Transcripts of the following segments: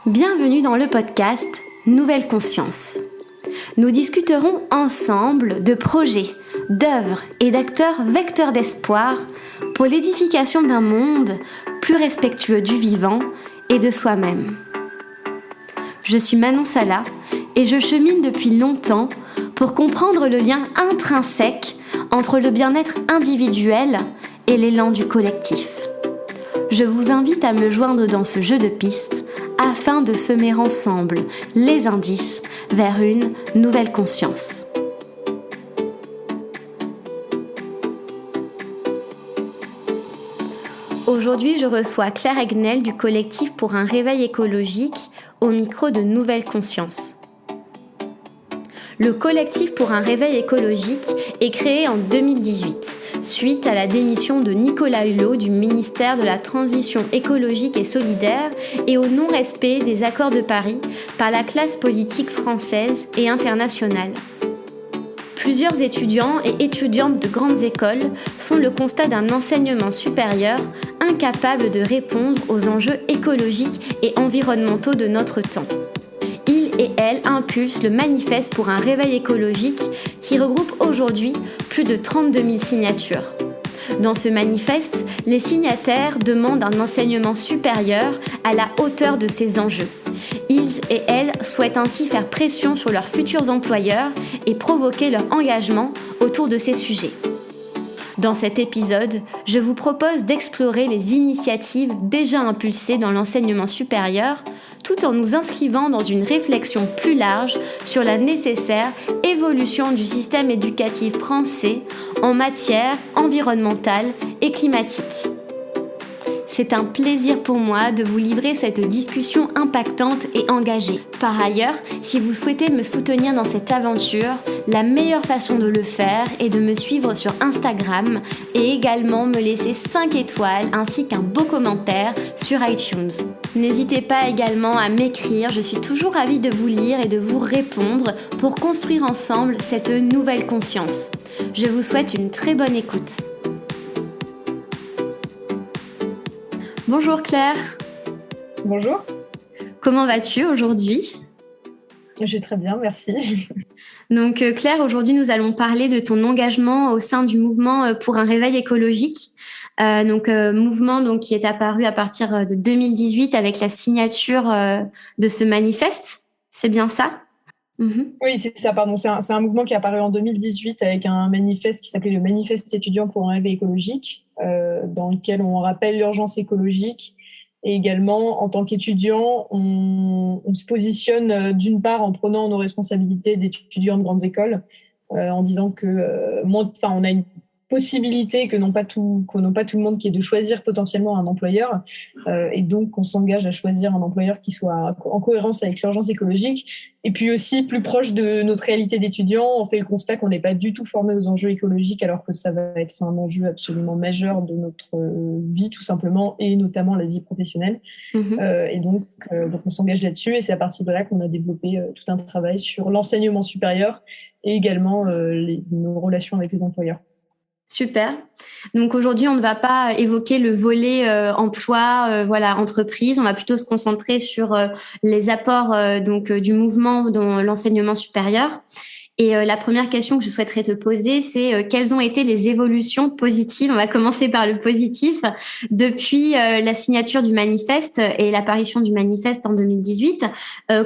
Bienvenue dans le podcast Nouvelle Conscience. Nous discuterons ensemble de projets, d'œuvres et d'acteurs vecteurs d'espoir pour l'édification d'un monde plus respectueux du vivant et de soi-même. Je suis Manon Sala et je chemine depuis longtemps pour comprendre le lien intrinsèque entre le bien-être individuel et l'élan du collectif. Je vous invite à me joindre dans ce jeu de pistes afin de semer ensemble les indices vers une nouvelle conscience. Aujourd'hui, je reçois Claire Egnel du collectif pour un réveil écologique au micro de Nouvelle Conscience. Le collectif pour un réveil écologique est créé en 2018, suite à la démission de Nicolas Hulot du ministère de la Transition écologique et solidaire et au non-respect des accords de Paris par la classe politique française et internationale. Plusieurs étudiants et étudiantes de grandes écoles font le constat d'un enseignement supérieur incapable de répondre aux enjeux écologiques et environnementaux de notre temps. Ils et elles impulsent le manifeste pour un réveil écologique qui regroupe aujourd'hui plus de 32 000 signatures. Dans ce manifeste, les signataires demandent un enseignement supérieur à la hauteur de ces enjeux. Ils et elles souhaitent ainsi faire pression sur leurs futurs employeurs et provoquer leur engagement autour de ces sujets. Dans cet épisode, je vous propose d'explorer les initiatives déjà impulsées dans l'enseignement supérieur, tout en nous inscrivant dans une réflexion plus large sur la nécessaire évolution du système éducatif français en matière environnementale et climatique. C'est un plaisir pour moi de vous livrer cette discussion impactante et engagée. Par ailleurs, si vous souhaitez me soutenir dans cette aventure, la meilleure façon de le faire est de me suivre sur Instagram et également me laisser 5 étoiles ainsi qu'un beau commentaire sur iTunes. N'hésitez pas également à m'écrire, je suis toujours ravie de vous lire et de vous répondre pour construire ensemble cette nouvelle conscience. Je vous souhaite une très bonne écoute. Bonjour Claire. Bonjour. Comment vas-tu aujourd'hui ? Je vais très bien, merci. Donc Claire, aujourd'hui nous allons parler de ton engagement au sein du mouvement pour un réveil écologique. Mouvement qui est apparu à partir de 2018 avec la signature de ce manifeste. C'est bien ça ? Oui, c'est ça, pardon. C'est un mouvement qui est apparu en 2018 avec un manifeste qui s'appelait le Manifeste étudiant pour un réveil écologique, dans lequel on rappelle l'urgence écologique. Et également, en tant qu'étudiant, on se positionne d'une part en prenant nos responsabilités d'étudiants de grandes écoles, en disant que on a une possibilité que n'ont pas tout le monde, qui est de choisir potentiellement un employeur, et donc on s'engage à choisir un employeur qui soit en cohérence avec l'urgence écologique. Et puis aussi, plus proche de notre réalité d'étudiants, on fait le constat qu'on n'est pas du tout formé aux enjeux écologiques, alors que ça va être un enjeu absolument majeur de notre vie, tout simplement, et notamment la vie professionnelle. Et donc on s'engage là-dessus, et c'est à partir de là qu'on a développé tout un travail sur l'enseignement supérieur et également nos relations avec les employeurs. Super. Donc aujourd'hui, on ne va pas évoquer le volet emploi, entreprise. On va plutôt se concentrer sur les apports du mouvement dans l'enseignement supérieur. Et la première question que je souhaiterais te poser, c'est quelles ont été les évolutions positives, on va commencer par le positif, depuis la signature du manifeste et l'apparition du manifeste en 2018.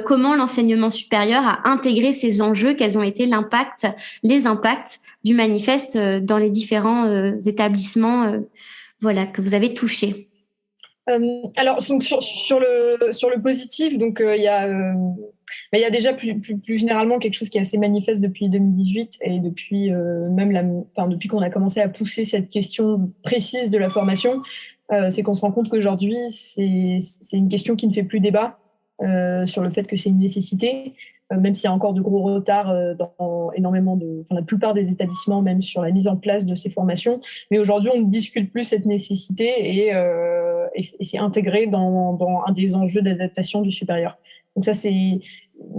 Comment l'enseignement supérieur a intégré ces enjeux, quels ont été les impacts du manifeste dans les différents établissements que vous avez touchés. Alors, donc, sur le positif, il y a déjà plus généralement quelque chose qui est assez manifeste depuis 2018 et depuis depuis qu'on a commencé à pousser cette question précise de la formation, c'est qu'on se rend compte qu'aujourd'hui c'est une question qui ne fait plus débat sur le fait que c'est une nécessité, même s'il y a encore de gros retards dans la plupart des établissements, même sur la mise en place de ces formations. Mais aujourd'hui, on ne discute plus cette nécessité et c'est intégré dans un des enjeux d'adaptation du supérieur. Donc ça, c'est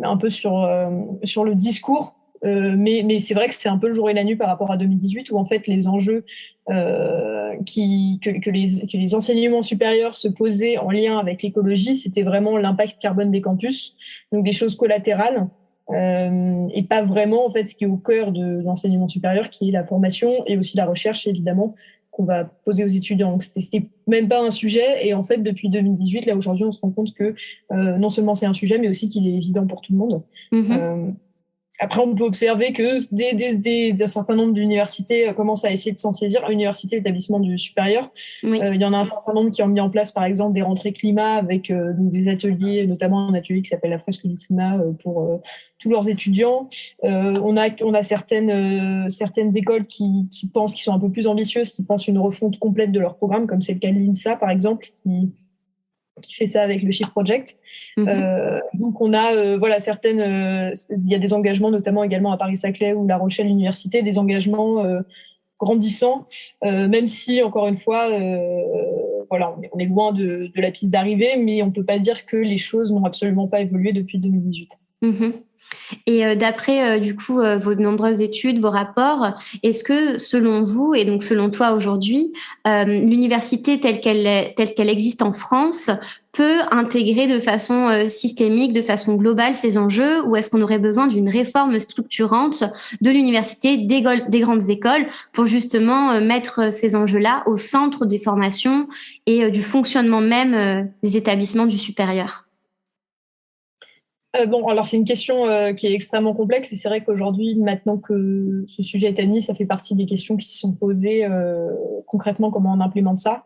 un peu sur le discours, mais c'est vrai que c'est un peu le jour et la nuit par rapport à 2018, où en fait les enjeux que les enseignements supérieurs se posaient en lien avec l'écologie, c'était vraiment l'impact carbone des campus, donc des choses collatérales, et pas vraiment en fait ce qui est au cœur de l'enseignement supérieur, qui est la formation et aussi la recherche évidemment qu'on va poser aux étudiants. Donc c'était même pas un sujet, et en fait depuis 2018, là aujourd'hui, on se rend compte que non seulement c'est un sujet, mais aussi qu'il est évident pour tout le monde. Après, on peut observer que un certain nombre d'universités commencent à essayer de s'en saisir. Universités, établissements du supérieur, il y en a un certain nombre qui ont mis en place, par exemple, des rentrées climat avec donc des ateliers, notamment un atelier qui s'appelle la fresque du climat pour tous leurs étudiants. On a certaines écoles qui pensent, qui sont un peu plus ambitieuses, qui pensent une refonte complète de leur programme, comme c'est le cas de l'INSA, par exemple, qui fait ça avec le Shift Project. Donc on a il y a des engagements, notamment également à Paris-Saclay ou La Rochelle Université, des engagements grandissants, même si encore une fois on est loin de la piste d'arrivée, mais on peut pas dire que les choses n'ont absolument pas évolué depuis 2018. Et d'après du coup vos nombreuses études, vos rapports, est-ce que selon vous et donc selon toi aujourd'hui, l'université telle qu'elle existe en France peut intégrer de façon systémique, de façon globale ces enjeux, ou est-ce qu'on aurait besoin d'une réforme structurante de l'université, des grandes écoles, pour justement mettre ces enjeux-là au centre des formations et du fonctionnement même des établissements du supérieur? Alors c'est une question qui est extrêmement complexe, et c'est vrai qu'aujourd'hui, maintenant que ce sujet est admis, ça fait partie des questions qui se sont posées concrètement, comment on implémente ça.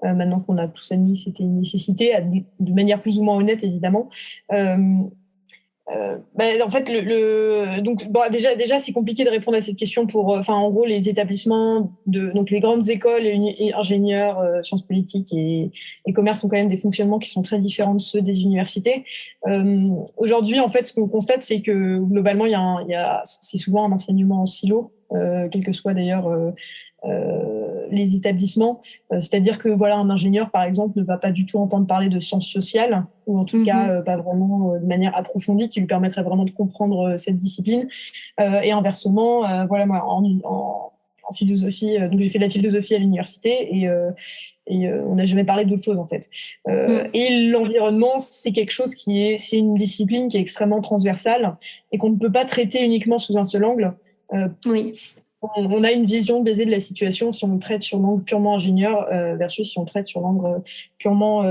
Maintenant qu'on a tous admis que c'était une nécessité, de manière plus ou moins honnête, évidemment. En fait, déjà, c'est compliqué de répondre à cette question en gros, les établissements donc les grandes écoles et ingénieurs, sciences politiques et commerce ont quand même des fonctionnements qui sont très différents de ceux des universités. Aujourd'hui, en fait, ce qu'on constate, c'est que globalement, c'est souvent un enseignement en silo, quel que soit d'ailleurs les établissements, c'est-à-dire que un ingénieur par exemple ne va pas du tout entendre parler de sciences sociales, ou en tout cas pas vraiment de manière approfondie, qui lui permettrait vraiment de comprendre cette discipline, et inversement, moi en philosophie, donc j'ai fait de la philosophie à l'université, et on n'a jamais parlé d'autre chose en fait. Et l'environnement, c'est quelque chose c'est une discipline qui est extrêmement transversale et qu'on ne peut pas traiter uniquement sous un seul angle. On a une vision biaisée de la situation si on traite sur l'angle purement ingénieur versus si on traite sur l'angle purement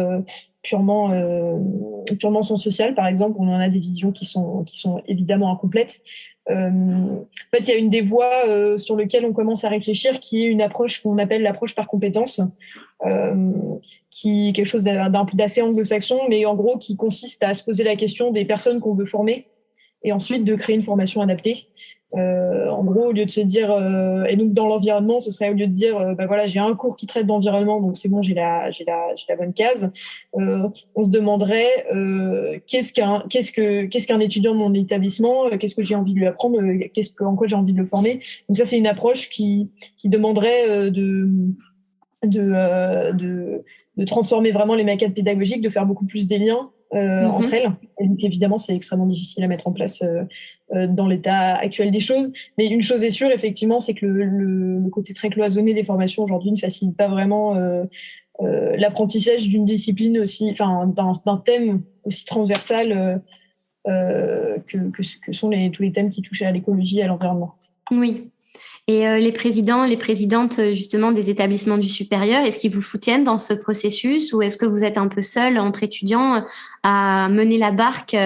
sciences sociales, par exemple. On en a des visions qui sont évidemment incomplètes. En fait, il y a une des voies sur lesquelles on commence à réfléchir, qui est une approche qu'on appelle l'approche par compétences, qui est quelque chose d'assez anglo-saxon, mais en gros qui consiste à se poser la question des personnes qu'on veut former et ensuite de créer une formation adaptée. En gros, au lieu de se dire, et donc dans l'environnement, ce serait au lieu de dire, j'ai un cours qui traite d'environnement, donc c'est bon, j'ai la bonne case. On se demanderait qu'est-ce qu'un étudiant de mon établissement, qu'est-ce que j'ai envie de lui apprendre, en quoi j'ai envie de le former. Donc ça, c'est une approche qui demanderait de transformer vraiment les maquettes pédagogiques, de faire beaucoup plus des liens entre elles. Et donc, évidemment, c'est extrêmement difficile à mettre en place dans l'état actuel des choses. Mais une chose est sûre, effectivement, c'est que le côté très cloisonné des formations aujourd'hui ne facilite pas vraiment l'apprentissage d'une discipline aussi, d'un thème aussi transversal que sont tous les thèmes qui touchent à l'écologie et à l'environnement. Oui. Et les présidents, les présidentes justement des établissements du supérieur, est-ce qu'ils vous soutiennent dans ce processus, ou est-ce que vous êtes un peu seul entre étudiants à mener la barque?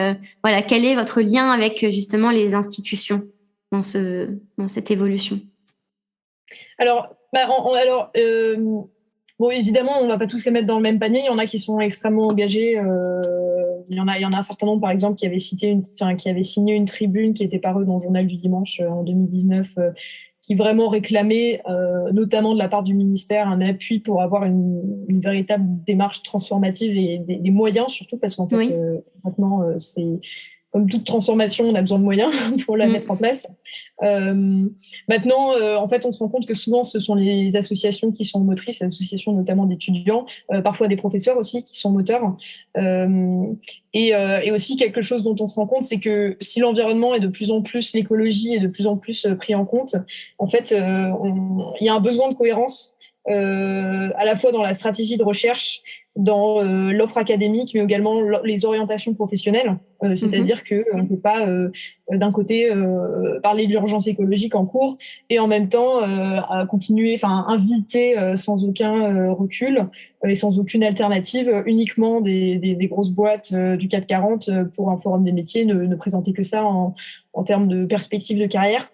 Quel est votre lien avec justement les institutions dans cette évolution? Alors, évidemment, on ne va pas tous les mettre dans le même panier. Il y en a qui sont extrêmement engagés. Il y en a un certain nombre, par exemple, qui avaient signé une tribune qui était parue dans le Journal du Dimanche en 2019, qui vraiment réclamait, notamment de la part du ministère, un appui pour avoir une véritable démarche transformative et des moyens surtout, parce qu'en fait, maintenant, comme toute transformation, on a besoin de moyens pour la mettre en place. Maintenant, en fait, on se rend compte que souvent, ce sont les associations qui sont motrices, associations notamment d'étudiants, parfois des professeurs aussi qui sont moteurs. Et aussi, quelque chose dont on se rend compte, c'est que si l'environnement est de plus en plus, l'écologie est de plus en plus pris en compte, en fait, il y a un besoin de cohérence à la fois dans la stratégie de recherche, dans l'offre académique, mais également les orientations professionnelles. C'est-à-dire qu'on ne peut pas, d'un côté, parler de l'urgence écologique en cours et en même temps continuer, inviter sans aucun recul et sans aucune alternative, uniquement des grosses boîtes du CAC 40 pour un forum des métiers, ne présenter que ça en termes de perspective de carrière.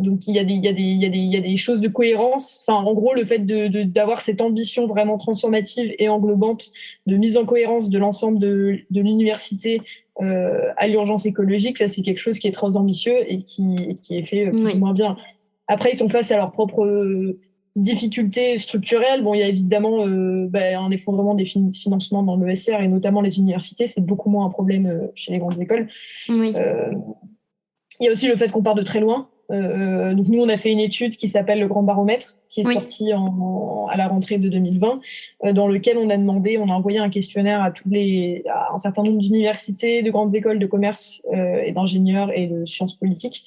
Donc il y a des choses de cohérence. En gros, le fait d'avoir cette ambition vraiment transformative et englobante de mise en cohérence de l'ensemble de l'université à l'urgence écologique, ça c'est quelque chose qui est très ambitieux et qui est fait plus ou moins bien. Après, ils sont face à leurs propres difficultés structurelles. Bon, il y a évidemment un effondrement des financements dans l'ESR et notamment les universités. C'est beaucoup moins un problème chez les grandes écoles. Oui. Il y a aussi le fait qu'on part de très loin. Donc nous, on a fait une étude qui s'appelle le Grand Baromètre, qui est sortie à la rentrée de 2020, dans lequel on a envoyé un questionnaire à un certain nombre d'universités, de grandes écoles de commerce et d'ingénieurs et de sciences politiques.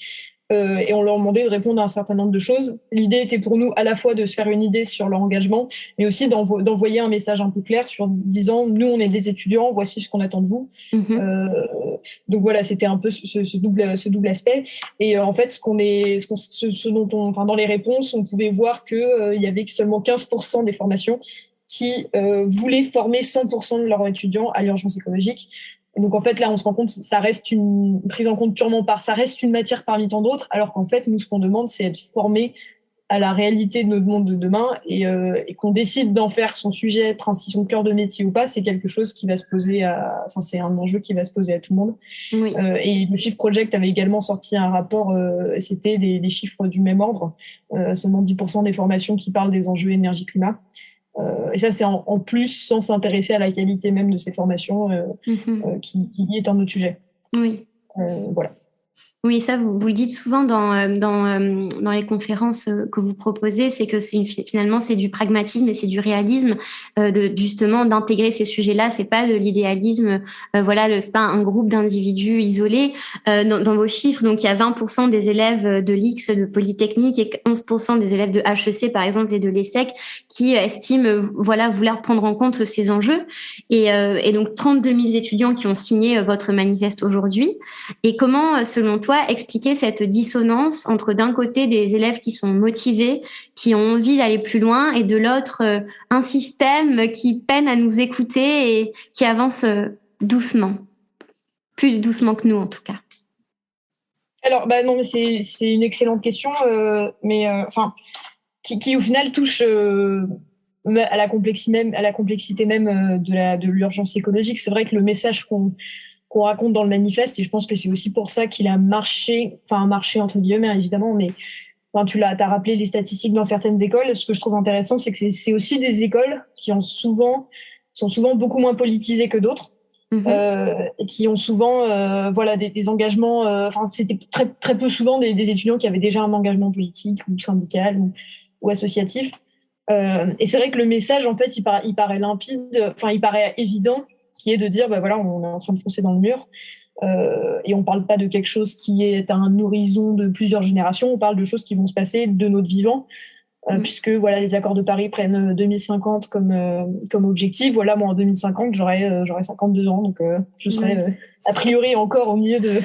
Et on leur demandait de répondre à un certain nombre de choses. L'idée était pour nous à la fois de se faire une idée sur leur engagement, mais aussi d'envoyer un message un peu clair disant nous on est des étudiants, voici ce qu'on attend de vous. Donc voilà, c'était un peu ce double aspect. Et en fait, dans les réponses, on pouvait voir que il y avait seulement 15% des formations qui voulaient former 100% de leurs étudiants à l'urgence écologique. Et donc en fait là on se rend compte ça reste une prise en compte ça reste une matière parmi tant d'autres, alors qu'en fait nous ce qu'on demande c'est être formé à la réalité de notre monde de demain et qu'on décide d'en faire son sujet, son cœur de métier ou pas, c'est quelque chose qui va se poser c'est un enjeu qui va se poser à tout le monde. Oui. Et le Shift Project avait également sorti un rapport, c'était des chiffres du même ordre, seulement 10% des formations qui parlent des enjeux énergie-climat. Et ça, c'est en plus sans s'intéresser à la qualité même de ces formations, qui est un autre sujet. Oui. Voilà. Oui, ça, vous le dites souvent dans les conférences que vous proposez, c'est que finalement, c'est du pragmatisme et c'est du réalisme, justement, d'intégrer ces sujets-là. C'est pas de l'idéalisme. C'est pas un groupe d'individus isolés. Dans vos chiffres, donc, il y a 20% des élèves de l'IX, de Polytechnique, et 11% des élèves de HEC, par exemple, et de l'ESSEC, qui estiment, vouloir prendre en compte ces enjeux. Et donc, 32 000 étudiants qui ont signé votre manifeste aujourd'hui. Et comment, selon toi, expliquer cette dissonance entre d'un côté des élèves qui sont motivés, qui ont envie d'aller plus loin, et de l'autre un système qui peine à nous écouter et qui avance doucement, plus doucement que nous en tout cas. Alors non, mais c'est une excellente question, qui au final touche à la complexité même de l'urgence écologique. C'est vrai que le message qu'on raconte dans le manifeste, et je pense que c'est aussi pour ça qu'il a marché entre guillemets évidemment, mais t'as rappelé les statistiques dans certaines écoles. Ce que je trouve intéressant, c'est que c'est aussi des écoles qui sont souvent beaucoup moins politisées que d'autres, et qui ont souvent des engagements. C'était très très peu souvent des étudiants qui avaient déjà un engagement politique ou syndical ou associatif. Et c'est vrai que le message, en fait, il paraît limpide, il paraît évident, qui est de dire, on est en train de foncer dans le mur, et on parle pas de quelque chose qui est à un horizon de plusieurs générations, on parle de choses qui vont se passer de notre vivant, puisque les accords de Paris prennent 2050 comme objectif. Moi en 2050 j'aurai 52 ans, donc je serai a priori encore au milieu de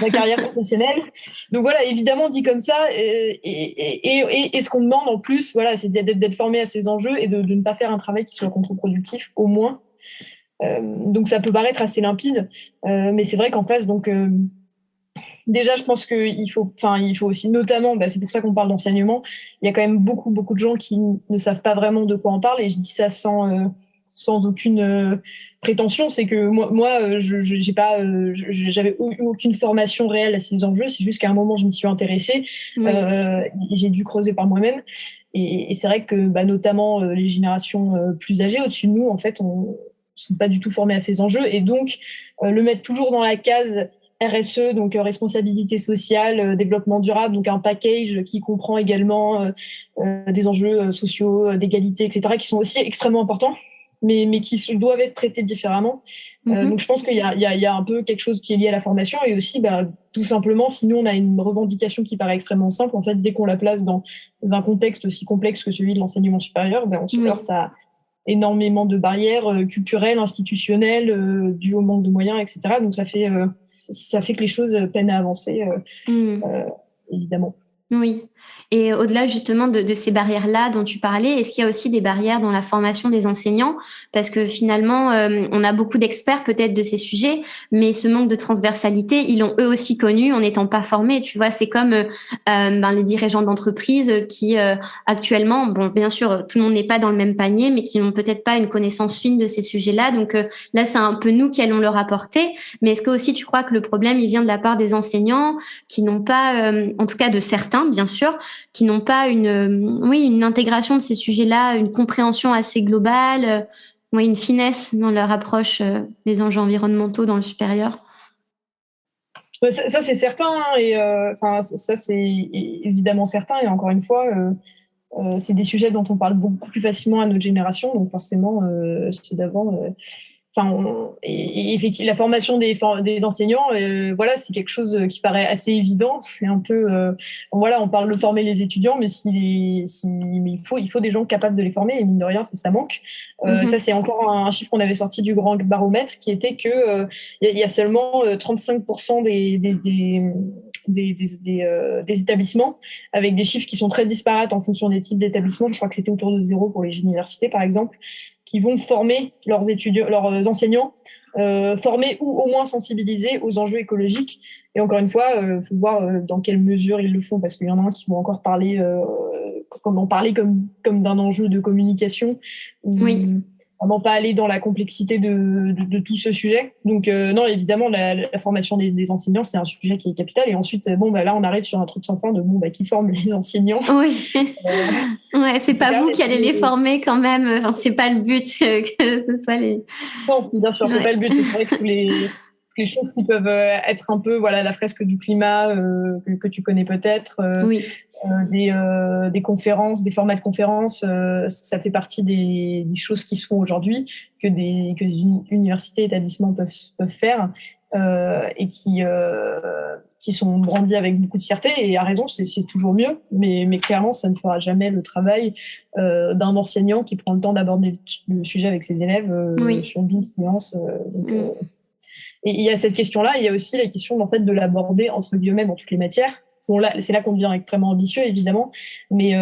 ma carrière professionnelle. Donc évidemment dit comme ça, et ce qu'on demande en plus, c'est d'être formé à ces enjeux et de ne pas faire un travail qui soit contre-productif au moins. Donc ça peut paraître assez limpide, mais c'est vrai qu'en face, déjà je pense qu'il faut aussi, notamment, c'est pour ça qu'on parle d'enseignement, il y a quand même beaucoup de gens qui ne savent pas vraiment de quoi on parle, et je dis ça sans aucune prétention. C'est que moi j'avais aucune formation réelle à ces enjeux, c'est juste qu'à un moment je m'y suis intéressée, et j'ai dû creuser par moi-même, et c'est vrai que notamment les générations plus âgées au-dessus de nous, en fait, sont pas du tout formés à ces enjeux, et donc le mettre toujours dans la case RSE, donc responsabilité sociale, développement durable, donc un package qui comprend également des enjeux sociaux, d'égalité, etc., qui sont aussi extrêmement importants, mais qui doivent être traités différemment. Donc je pense qu'il y a un peu quelque chose qui est lié à la formation, et aussi tout simplement, si nous on a une revendication qui paraît extrêmement simple, en fait, dès qu'on la place dans un contexte aussi complexe que celui de l'enseignement supérieur, on se heurte à énormément de barrières culturelles, institutionnelles, dues au manque de moyens, etc. Donc ça fait que les choses peinent à avancer, évidemment. Oui. Et au-delà justement de ces barrières-là dont tu parlais, est-ce qu'il y a aussi des barrières dans la formation des enseignants? Parce que finalement, on a beaucoup d'experts peut-être de ces sujets, mais ce manque de transversalité, ils l'ont eux aussi connu en n'étant pas formés. Tu vois, c'est comme les dirigeants d'entreprise qui actuellement, bon, bien sûr, tout le monde n'est pas dans le même panier, mais qui n'ont peut-être pas une connaissance fine de ces sujets-là. Donc là, c'est un peu nous qui allons leur apporter. Mais est-ce que aussi tu crois que le problème, il vient de la part des enseignants qui n'ont pas, en tout cas de certains, bien sûr, qui n'ont pas une intégration de ces sujets-là, une compréhension assez globale, une finesse dans leur approche des enjeux environnementaux dans le supérieur? Ça c'est certain, et ça c'est évidemment certain, et encore une fois, c'est des sujets dont on parle beaucoup plus facilement à notre génération, donc forcément, ceux d'avant... et effectivement, la formation des enseignants, c'est quelque chose qui paraît assez évident. C'est un peu, on parle de former les étudiants, mais il faut des gens capables de les former, et mine de rien, ça manque. Ça, c'est encore un chiffre qu'on avait sorti du grand baromètre, qui était que il y a seulement 35% des établissements, avec des chiffres qui sont très disparates en fonction des types d'établissements. Je crois que c'était autour de 0 pour les universités, par exemple, qui vont former leurs étudiants, leurs enseignants, formés ou au moins sensibilisés aux enjeux écologiques. Et encore une fois, il faut voir dans quelle mesure ils le font, parce qu'il y en a qui vont encore parler comme d'un enjeu de communication. Oui. Vraiment pas aller dans la complexité de tout ce sujet. Donc non, évidemment, la formation des enseignants, c'est un sujet qui est capital. Et ensuite, là, on arrive sur un truc sans fin de qui forme les enseignants. Oui. C'est pas vous qui allez les former quand même. Enfin, c'est pas le but que ce soit les. Non, bien sûr, c'est pas le but. C'est vrai que toutes les choses qui peuvent être un peu, la fresque du climat que tu connais peut-être. Oui. Des conférences, des formats de conférences, ça fait partie des choses qui se font aujourd'hui, que des universités et établissements peuvent faire, et qui sont brandis avec beaucoup de fierté, et à raison, c'est toujours mieux, mais clairement, ça ne fera jamais le travail d'un enseignant qui prend le temps d'aborder le sujet avec ses élèves sur une séance. Et il y a cette question-là, il y a aussi la question en fait, de l'aborder entre guillemets dans toutes les matières. Bon, là, c'est là qu'on devient extrêmement ambitieux, évidemment, mais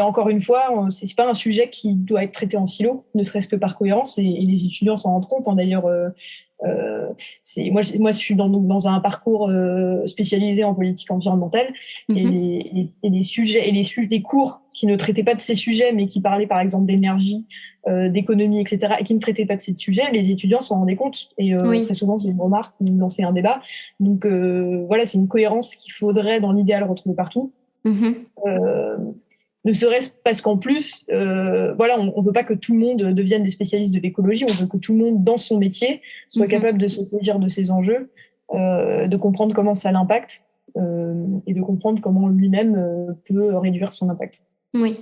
encore une fois, c'est pas un sujet qui doit être traité en silo, ne serait-ce que par cohérence, et les étudiants s'en rendent compte. D'ailleurs, moi, je suis dans un parcours spécialisé en politique environnementale, et les sujets et des cours qui ne traitaient pas de ces sujets, mais qui parlaient par exemple d'énergie, d'économie, etc., et qui ne traitaient pas de ces sujets, les étudiants s'en rendaient compte. Et très souvent, c'est une remarque ou lancer un débat. Donc c'est une cohérence qu'il faudrait, dans l'idéal, retrouver partout. Ne serait-ce parce qu'en plus, on ne veut pas que tout le monde devienne des spécialistes de l'écologie, on veut que tout le monde, dans son métier, soit capable de se saisir de ces enjeux, de comprendre comment ça l'impacte, et de comprendre comment lui-même peut réduire son impact. Oui.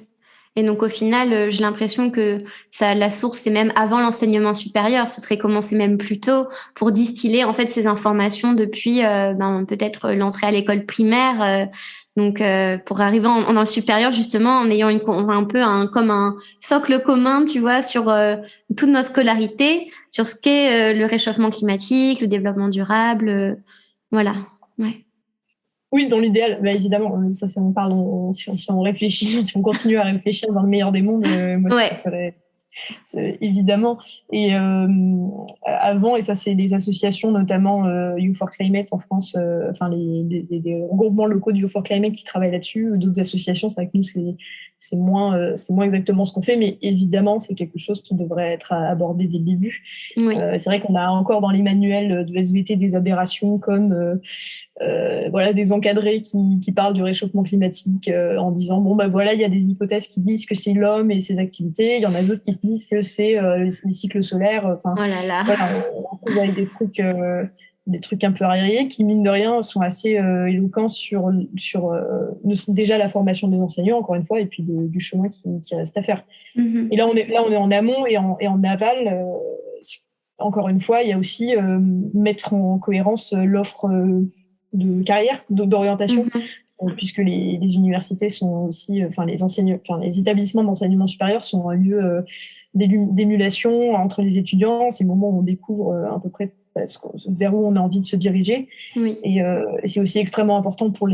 Et donc, au final, j'ai l'impression que la source, c'est même avant l'enseignement supérieur. Ce serait commencer même plus tôt pour distiller, en fait, ces informations depuis peut-être l'entrée à l'école primaire. Donc, pour arriver dans le supérieur, justement, en ayant un peu comme un socle commun, tu vois, sur toute notre scolarité, sur ce qu'est le réchauffement climatique, le développement durable. Voilà. Ouais. Oui, dans l'idéal, évidemment, ça on parle, si on réfléchit, si on continue à réfléchir dans le meilleur des mondes, moi, évidemment. Et avant, et ça c'est des associations, notamment You for Climate en France, des regroupements locaux du You for Climate qui travaillent là-dessus, d'autres associations. C'est vrai que nous, c'est moins exactement ce qu'on fait, mais évidemment, c'est quelque chose qui devrait être abordé dès le début. Oui. C'est vrai qu'on a encore dans les manuels de SVT des aberrations comme des encadrés qui parlent du réchauffement climatique en disant il y a des hypothèses qui disent que c'est l'homme et ses activités, il y en a d'autres qui se disent que c'est les cycles solaires. Oh là là. Voilà, on trouve avec des trucs un peu arriérés qui, mine de rien, sont assez éloquents sur déjà la formation des enseignants, encore une fois, et puis du chemin qui reste à faire. Et là, on est en amont et en aval. Encore une fois, il y a aussi mettre en cohérence l'offre de carrière, d'orientation, puisque les universités sont aussi, les établissements d'enseignement supérieur sont un lieu d'émulation entre les étudiants. C'est le moment où on découvre à peu près vers où on a envie de se diriger. Oui. Et c'est aussi extrêmement important pour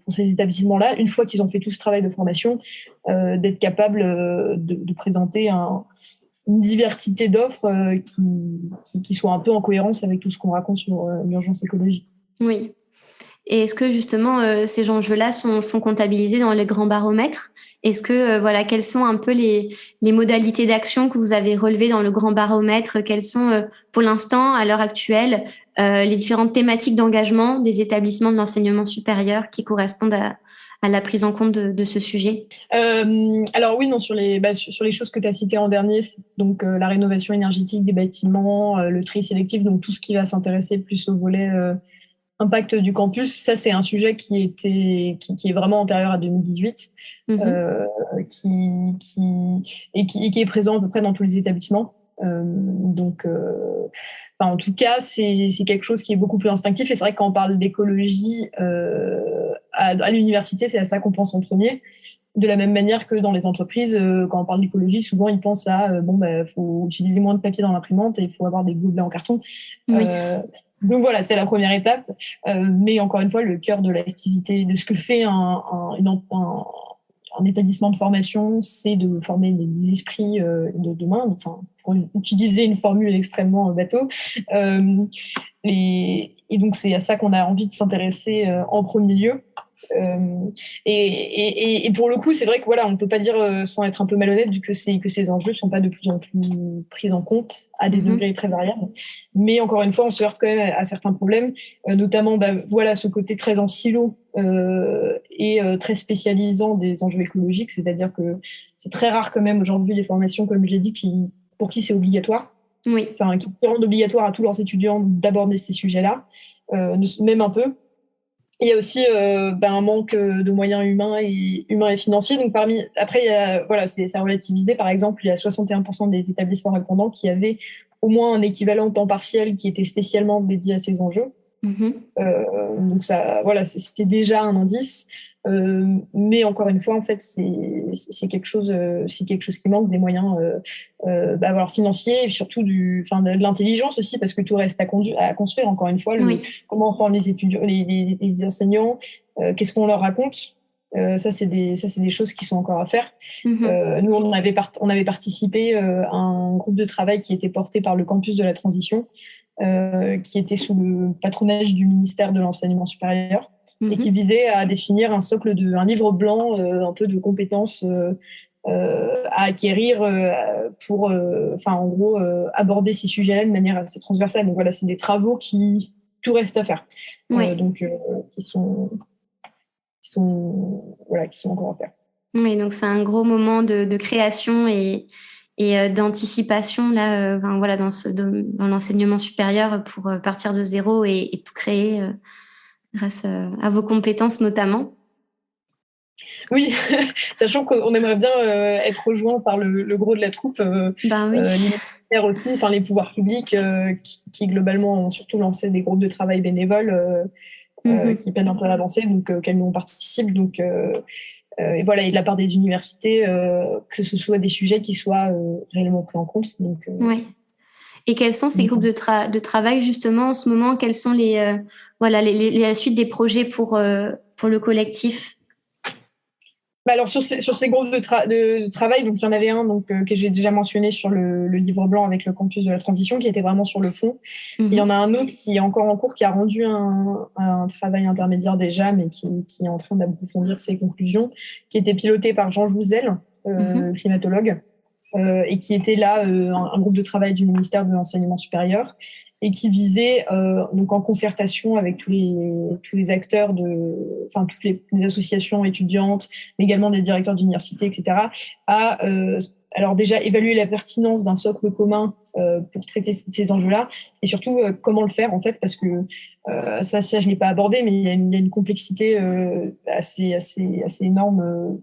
ces établissements-là, une fois qu'ils ont fait tout ce travail de formation, d'être capables de présenter une diversité d'offres qui soit un peu en cohérence avec tout ce qu'on raconte sur l'urgence écologique. Oui. Et est-ce que justement ces enjeux-là sont comptabilisés dans le grand baromètre ? Est-ce que quelles sont un peu les modalités d'action que vous avez relevées dans le grand baromètre ? Quelles sont pour l'instant, à l'heure actuelle, les différentes thématiques d'engagement des établissements de l'enseignement supérieur qui correspondent à la prise en compte de ce sujet? Alors oui, non, sur les choses que tu as citées en dernier, donc la rénovation énergétique des bâtiments, le tri sélectif, donc tout ce qui va s'intéresser plus au volet impact du campus, ça c'est un sujet qui est vraiment antérieur à 2018, qui est présent à peu près dans tous les établissements. En tout cas, c'est quelque chose qui est beaucoup plus instinctif. Et c'est vrai que quand on parle d'écologie à l'université, c'est à ça qu'on pense en premier. De la même manière que dans les entreprises, quand on parle d'écologie, souvent ils pensent à faut utiliser moins de papier dans l'imprimante et il faut avoir des gobelets en carton. Oui. Donc voilà, c'est la première étape. Mais encore une fois, le cœur de l'activité, de ce que fait un établissement de formation, c'est de former des esprits de demain. Enfin, pour utiliser une formule extrêmement bateau. Et donc c'est à ça qu'on a envie de s'intéresser en premier lieu. Et pour le coup, c'est vrai que voilà, on ne peut pas dire sans être un peu malhonnête que ces enjeux ne sont pas de plus en plus pris en compte à des degrés très variables. Mais encore une fois, on se heurte quand même à certains problèmes, notamment ce côté très en silo et très spécialisant des enjeux écologiques, c'est-à-dire que c'est très rare quand même aujourd'hui les formations, comme j'ai dit, pour qui c'est obligatoire. Oui. Enfin, qui rendent obligatoire à tous leurs étudiants d'aborder ces sujets-là, même un peu. Il y a aussi un manque de moyens humains et financiers. Donc après, c'est à relativiser. Par exemple, il y a 61% des établissements répondants qui avaient au moins un équivalent temps partiel qui était spécialement dédié à ces enjeux. Donc ça, c'était déjà un indice. Mais encore une fois, en fait, c'est quelque chose qui manque, des moyens financiers et surtout de l'intelligence aussi, parce que tout reste à construire. Encore une fois, comment on forme les étudiants, les enseignants, qu'est-ce qu'on leur raconte. Ça, c'est des choses qui sont encore à faire. Nous, on avait participé à un groupe de travail qui était porté par le campus de la transition, qui était sous le patronage du ministère de l'enseignement supérieur et qui visait à définir un livre blanc un peu de compétences à acquérir pour en gros aborder ces sujets-là de manière assez transversale. Donc voilà, c'est des travaux qui tout reste à faire, qui sont encore à faire. Oui, donc c'est un gros moment de création et d'anticipation là, dans l'enseignement supérieur pour partir de zéro et tout créer grâce à vos compétences notamment. Oui, sachant qu'on aimerait bien être rejoint par le gros de la troupe, oui. Les ministères aussi, les pouvoirs publics qui globalement ont surtout lancé des groupes de travail bénévoles qui peinent un peu à avancer, donc auxquels nous on participe. Donc et de la part des universités, que ce soit des sujets qui soient réellement pris en compte. Donc, oui. Et quels sont ces groupes de travail justement en ce moment? Quelles sont la suite des projets pour le collectif? Alors sur ces groupes de travail, donc il y en avait un que j'ai déjà mentionné sur le livre blanc avec le campus de la transition, qui était vraiment sur le fond. Il y en a un autre qui est encore en cours, qui a rendu un travail intermédiaire déjà, mais qui est en train d'approfondir ses conclusions, qui était piloté par Jean Jouzel, climatologue, et qui était là un groupe de travail du ministère de l'enseignement supérieur, et qui visait, donc en concertation avec tous les acteurs toutes les associations étudiantes, mais également des directeurs d'université, etc., à alors déjà évaluer la pertinence d'un socle commun pour traiter ces enjeux-là, et surtout comment le faire en fait, parce que ça je l'ai pas abordé, mais il y a une complexité assez énorme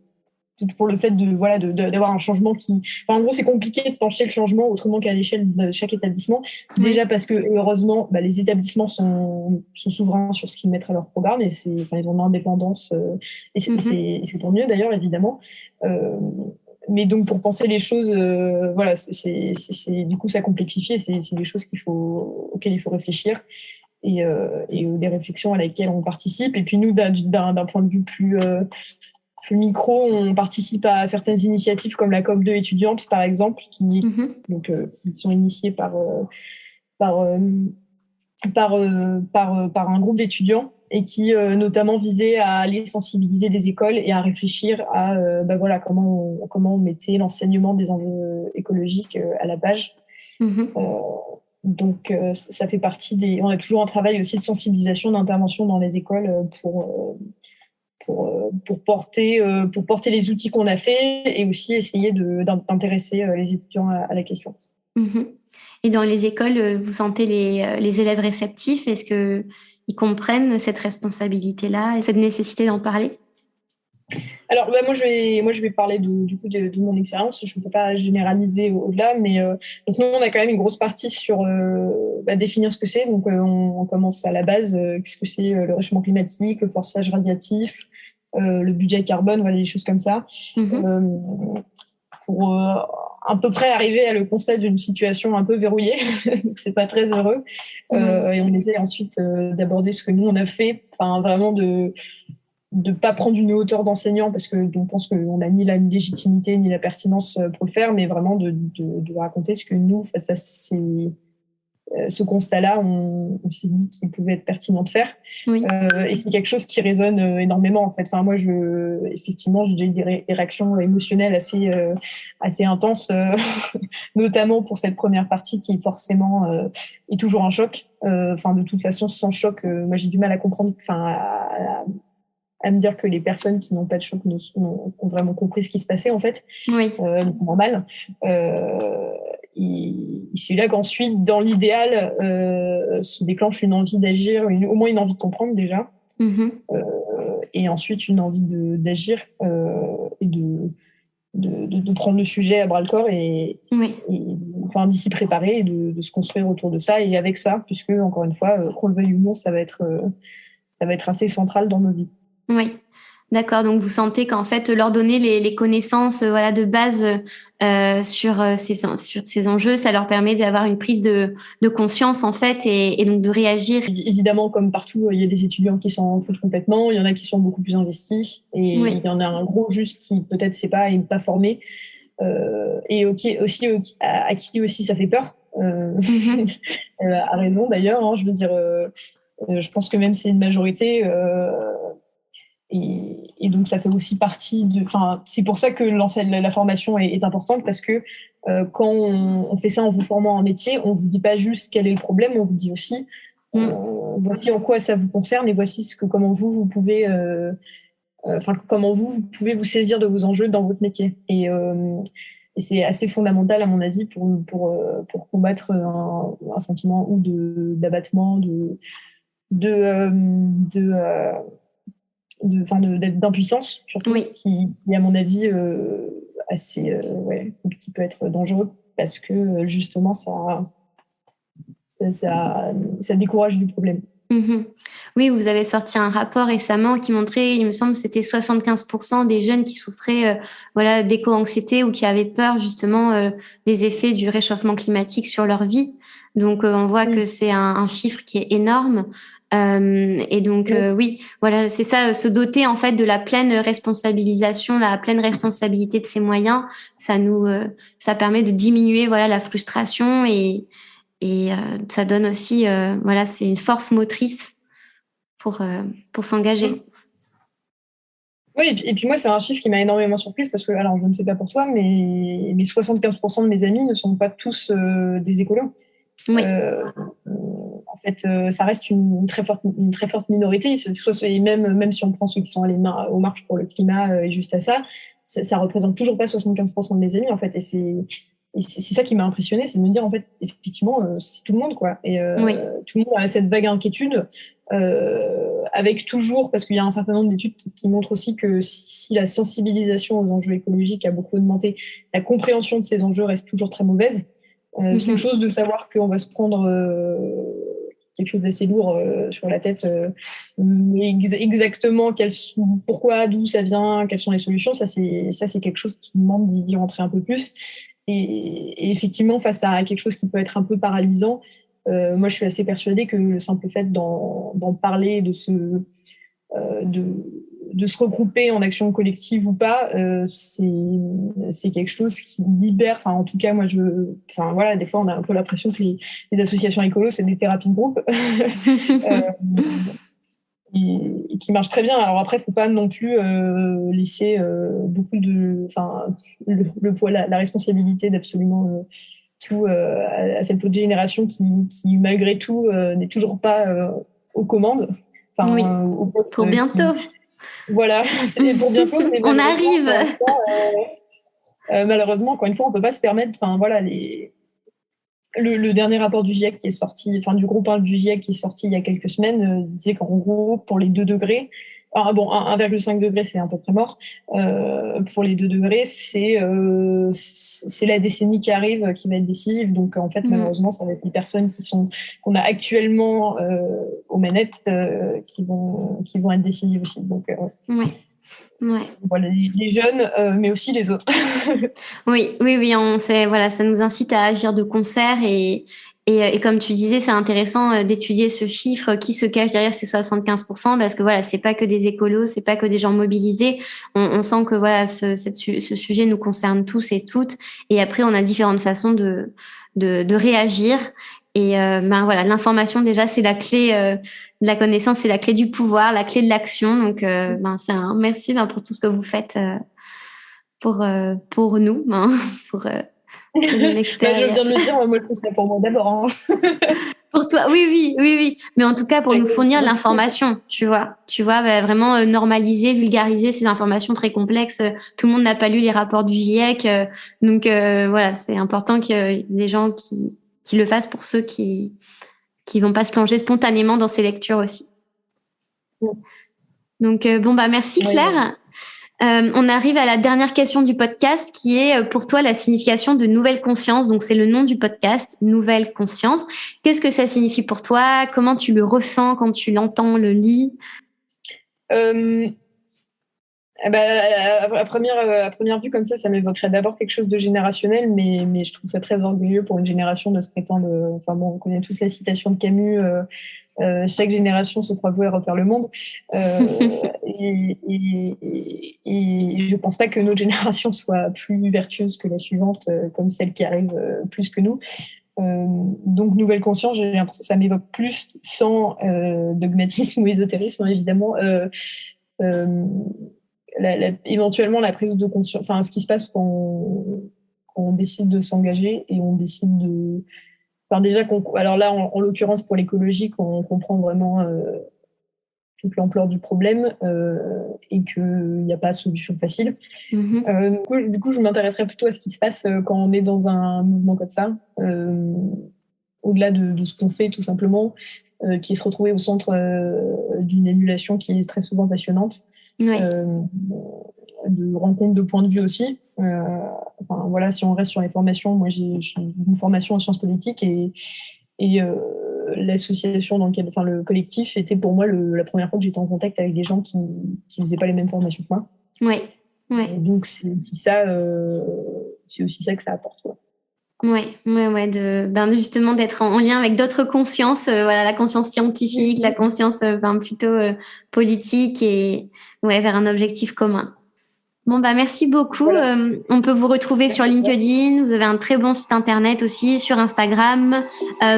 pour le fait d'avoir un changement qui... Enfin, en gros, c'est compliqué de pencher le changement autrement qu'à l'échelle de chaque établissement. Oui. Déjà parce que, heureusement, les établissements sont souverains sur ce qu'ils mettent à leur programme, et ils ont une indépendance, et c'est tant mieux d'ailleurs, évidemment. Mais donc, pour penser les choses, du coup, ça complexifie, et c'est des choses auxquelles il faut réfléchir, et des réflexions à laquelle on participe. Et puis nous, d'un point de vue plus micro, on participe à certaines initiatives comme la COP2 étudiante, par exemple, qui sont initiées par un groupe d'étudiants, et qui notamment visait à aller sensibiliser des écoles et à réfléchir à comment on mettait l'enseignement des enjeux écologiques à la page. Donc ça fait partie on a toujours un travail aussi de sensibilisation, d'intervention dans les écoles pour porter les outils qu'on a faits, et aussi essayer d'intéresser les étudiants à la question. Et dans les écoles, vous sentez les élèves réceptifs? Est-ce qu'ils comprennent cette responsabilité-là et cette nécessité d'en parler? Alors, moi, je vais parler de mon expérience. Je ne peux pas généraliser au-delà, mais donc nous, on a quand même une grosse partie sur définir ce que c'est. Donc, on commence à la base, qu'est-ce que c'est le réchauffement climatique, le forçage radiatif, le budget carbone, voilà, des choses comme ça. Pour à peu près arriver à le constat d'une situation un peu verrouillée. Donc, c'est pas très heureux. Et on essaie ensuite d'aborder ce que nous, on a fait, vraiment de pas prendre une hauteur d'enseignant, parce qu'on pense qu'on n'a ni la légitimité ni la pertinence pour le faire, mais vraiment de raconter ce que nous, face à ce constat-là, on s'est dit qu'il pouvait être pertinent de faire. Et c'est quelque chose qui résonne énormément, en fait. Moi, effectivement, j'ai eu des réactions émotionnelles assez intenses, notamment pour cette première partie qui, forcément, est toujours un choc. De toute façon, sans choc, moi, j'ai du mal à comprendre, à me dire que les personnes qui n'ont pas de choc ont vraiment compris ce qui se passait, en fait. C'est normal. Et c'est là qu'ensuite, dans l'idéal, se déclenche une envie d'agir, au moins une envie de comprendre déjà, et ensuite une envie d'agir et de prendre le sujet à bras-le-corps et d'y s'y préparer et de se construire autour de ça, et avec ça, puisque, encore une fois, qu'on le veuille ou non, ça va être assez central dans nos vies. Oui, d'accord. Donc, vous sentez qu'en fait, leur donner les connaissances de base sur ces enjeux, ça leur permet d'avoir une prise de conscience, en fait, et donc de réagir. Évidemment, comme partout, il y a des étudiants qui s'en foutent complètement, il y en a qui sont beaucoup plus investis, et il y en a un gros juste qui peut-être sait pas et n'est pas formé, et à qui aussi ça fait peur, à raison d'ailleurs, hein, je veux dire, je pense que même c'est une majorité, et donc ça fait aussi partie c'est pour ça que la formation est importante, parce que quand on fait ça en vous formant en métier, on vous dit pas juste quel est le problème, on vous dit aussi voici en quoi ça vous concerne, et voici comment vous pouvez comment vous pouvez vous saisir de vos enjeux dans votre métier, et c'est assez fondamental, à mon avis, pour combattre un sentiment ou d'abattement, d'impuissance, surtout, qui à mon avis qui peut être dangereux, parce que justement ça décourage du problème. Oui, vous avez sorti un rapport récemment qui montrait, il me semble, que c'était 75% des jeunes qui souffraient d'éco-anxiété ou qui avaient peur justement des effets du réchauffement climatique sur leur vie. Donc on voit que c'est un chiffre qui est énorme. Et donc c'est ça, se doter en fait de la pleine responsabilisation, la pleine responsabilité de ses moyens, ça permet de diminuer la frustration, et ça donne aussi c'est une force motrice pour s'engager. Oui, et puis moi, c'est un chiffre qui m'a énormément surprise, parce que, alors, je ne sais pas pour toi, mais 75% de mes amis ne sont pas tous des écolos. En fait, ça reste une très forte minorité, et même si on prend ceux qui sont allés aux marches pour le climat et juste à ça, ça représente toujours pas 75% de mes amis, en fait. Et c'est ça qui m'a impressionnée, c'est de me dire, en fait, effectivement, c'est tout le monde, quoi. Et Oui. tout le monde a cette vague inquiétude, avec toujours, parce qu'il y a un certain nombre d'études qui montrent aussi que si la sensibilisation aux enjeux écologiques a beaucoup augmenté, la compréhension de ces enjeux reste toujours très mauvaise. C'est une chose de savoir qu'on va se prendre quelque chose d'assez lourd sur la tête, mais exactement pourquoi, d'où ça vient, quelles sont les solutions, ça c'est quelque chose qui demande d'y rentrer un peu plus. Et effectivement, face à quelque chose qui peut être un peu paralysant, moi je suis assez persuadée que le simple fait d'en parler, de se regrouper en action collective ou pas, c'est quelque chose qui libère. Enfin, en tout cas, moi, voilà, des fois, on a un peu l'impression que les associations écolos, c'est des thérapies de groupe. Et qui marchent très bien. Alors après, il ne faut pas non plus laisser beaucoup le poids, la responsabilité d'absolument tout à cette autre génération qui malgré tout, n'est toujours pas aux commandes. Oui, au poste pour bientôt. Voilà, c'est pour bientôt. Mais On arrive. Malheureusement, encore une fois, on ne peut pas se permettre. Enfin, voilà, le dernier rapport du GIEC qui est sorti, enfin du groupe 1 du GIEC qui est sorti il y a quelques semaines, disait qu'en gros, pour les 2 degrés, 1,5 degré, c'est à peu près mort. Pour les 2 degrés, c'est la décennie qui arrive qui va être décisive. Donc, en fait, malheureusement, ça va être les personnes qu'on a actuellement aux manettes qui vont être décisives aussi. Donc, oui. Ouais. Voilà, les jeunes, mais aussi les autres. Oui, voilà, ça nous incite à agir de concert et comme tu disais, c'est intéressant d'étudier ce chiffre qui se cache derrière ces 75%, parce que voilà, c'est pas que des écolos, c'est pas que des gens mobilisés. On sent que voilà, ce sujet nous concerne tous et toutes. Et après, on a différentes façons de réagir. Et voilà, l'information déjà, c'est la clé. La connaissance, c'est la clé du pouvoir, la clé de l'action. Donc, c'est un merci pour tout ce que vous faites pour nous, pour l'extérieur. Je viens de le dire, moi, c'est pour moi d'abord. Hein. Pour toi, oui. Mais en tout cas, pour nous fournir l'information, tu vois, vraiment normaliser, vulgariser ces informations très complexes. Tout le monde n'a pas lu les rapports du GIEC, donc voilà, c'est important qu'il y ait des gens qui le fassent pour ceux qui vont pas se plonger spontanément dans ces lectures aussi. Donc merci Claire. On arrive à la dernière question du podcast qui est pour toi la signification de Nouvelle Conscience. Donc c'est le nom du podcast, Nouvelle Conscience. Qu'est-ce que ça signifie pour toi? Comment tu le ressens quand tu l'entends, le lis? À première vue, comme ça m'évoquerait d'abord quelque chose de générationnel, mais je trouve ça très orgueilleux pour une génération de se prétendre. Enfin bon, on connaît tous la citation de Camus. Chaque génération se croit vouée à refaire le monde. Et je ne pense pas que notre génération soit plus vertueuse que la suivante, comme celle qui arrive plus que nous. Donc, Nouvelle Conscience, j'ai l'impression que ça m'évoque plus, sans dogmatisme ou ésotérisme, évidemment, éventuellement la prise de conscience, enfin, ce qui se passe quand on décide de s'engager et on décide de. Enfin, déjà, alors là, en l'occurrence, pour l'écologie, qu'on comprend vraiment toute l'ampleur du problème et qu'il n'y a pas de solution facile. Du coup, je m'intéresserais plutôt à ce qui se passe quand on est dans un mouvement comme ça, au-delà de ce qu'on fait tout simplement, qui est se retrouver au centre d'une émulation qui est très souvent passionnante, de rencontres de points de vue aussi. Voilà, si on reste sur les formations, moi j'ai une formation en sciences politiques et l'association dans laquelle, le collectif était pour moi la première fois que j'étais en contact avec des gens qui ne faisaient pas les mêmes formations que moi. Ouais. Et donc c'est aussi ça que ça apporte. Justement d'être en lien avec d'autres consciences, la conscience scientifique, la conscience plutôt politique et vers un objectif commun. Merci beaucoup. Voilà. On peut vous retrouver sur LinkedIn. Vous avez un très bon site internet aussi, sur Instagram.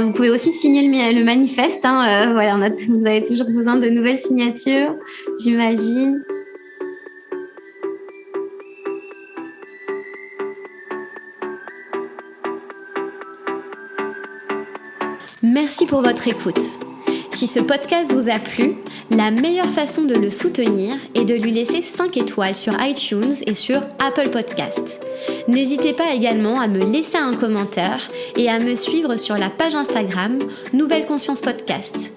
Vous pouvez aussi signer le manifeste. Vous avez toujours besoin de nouvelles signatures, j'imagine. Merci pour votre écoute. Si ce podcast vous a plu, la meilleure façon de le soutenir est de lui laisser 5 étoiles sur iTunes et sur Apple Podcasts. N'hésitez pas également à me laisser un commentaire et à me suivre sur la page Instagram Nouvelle Conscience Podcast.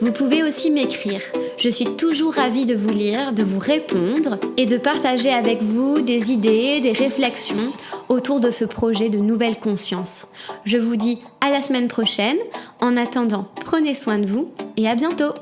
Vous pouvez aussi m'écrire. Je suis toujours ravie de vous lire, de vous répondre et de partager avec vous des idées, des réflexions autour de ce projet de Nouvelle Conscience. Je vous dis à la semaine prochaine. En attendant, prenez soin de vous et à bientôt.